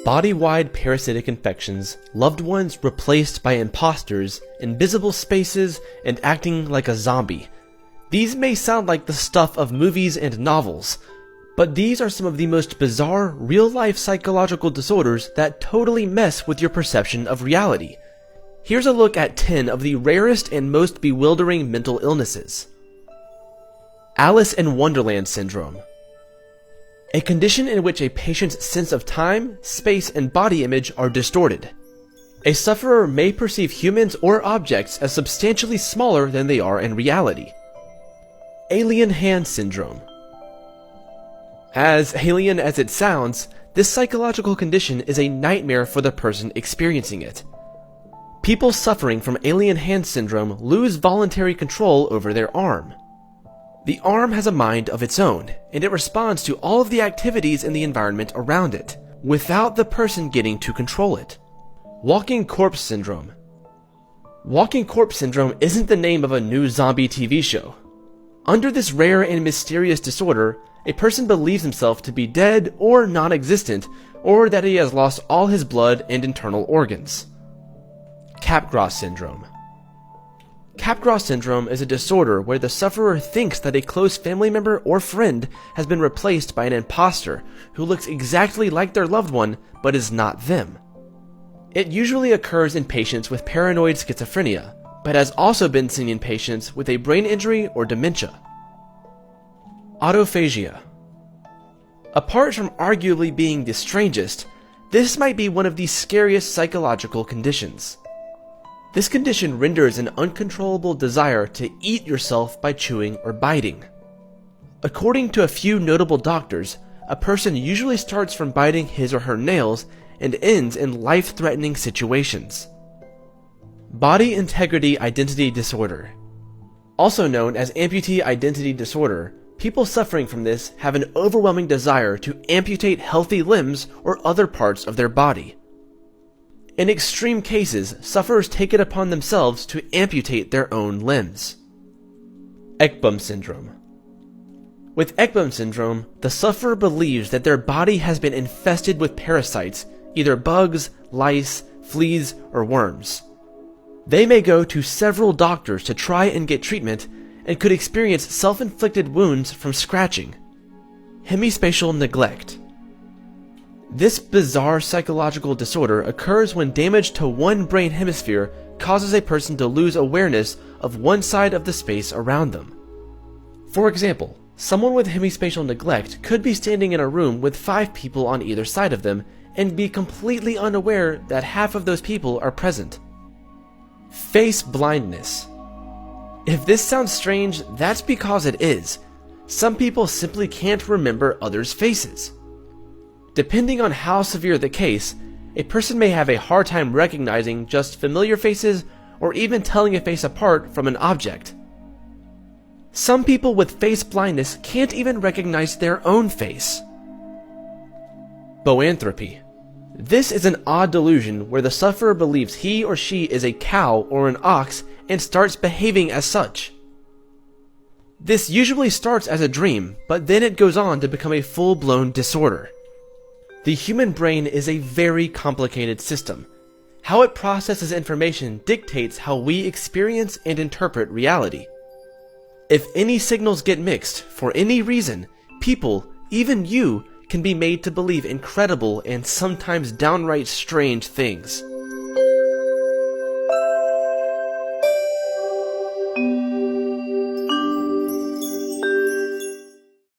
Body-wide parasitic infections, loved ones replaced by imposters, invisible spaces, and acting like a zombie. These may sound like the stuff of movies and novels, but these are some of the most bizarre, real-life psychological disorders that totally mess with your perception of reality. Here's a look at 10 of the rarest and most bewildering mental illnesses. Alice in Wonderland Syndrome. A condition in which a patient's sense of time, space, and body image are distorted. A sufferer may perceive humans or objects as substantially smaller than they are in reality. Alien Hand Syndrome. As alien as it sounds, this psychological condition is a nightmare for the person experiencing it. People suffering from alien hand syndrome lose voluntary control over their arm. The arm has a mind of its own, and it responds to all of the activities in the environment around it, without the person getting to control it. Walking Corpse Syndrome. Walking Corpse Syndrome isn't the name of a new zombie TV show. Under this rare and mysterious disorder, a person believes himself to be dead or non-existent, or that he has lost all his blood and internal organs. Capgras Syndrome. Capgras Syndrome is a disorder where the sufferer thinks that a close family member or friend has been replaced by an imposter who looks exactly like their loved one but is not them. It usually occurs in patients with paranoid schizophrenia, but has also been seen in patients with a brain injury or dementia. Autophagia. Apart from arguably being the strangest, this might be one of the scariest psychological conditions. This condition renders an uncontrollable desire to eat yourself by chewing or biting. According to a few notable doctors, a person usually starts from biting his or her nails and ends in life-threatening situations. Body Integrity Identity Disorder. Also known as amputee identity disorder, people suffering from this have an overwhelming desire to amputate healthy limbs or other parts of their body. In extreme cases, sufferers take it upon themselves to amputate their own limbs. Ekbom Syndrome. With Ekbom Syndrome, the sufferer believes that their body has been infested with parasites, either bugs, lice, fleas, or worms. They may go to several doctors to try and get treatment, and could experience self-inflicted wounds from scratching. Hemispatial neglect. This bizarre psychological disorder occurs when damage to one brain hemisphere causes a person to lose awareness of one side of the space around them. For example, someone with hemispatial neglect could be standing in a room with 5 people on either side of them and be completely unaware that half of those people are present. Face blindness. If this sounds strange, that's because it is. Some people simply can't remember others' faces. Depending on how severe the case, a person may have a hard time recognizing just familiar faces or even telling a face apart from an object. Some people with face blindness can't even recognize their own face. Boanthropy. This is an odd delusion where the sufferer believes he or she is a cow or an ox and starts behaving as such. This usually starts as a dream, but then it goes on to become a full-blown disorder. The human brain is a very complicated system. How it processes information dictates how we experience and interpret reality. If any signals get mixed, for any reason, people, even you, can be made to believe incredible and sometimes downright strange things.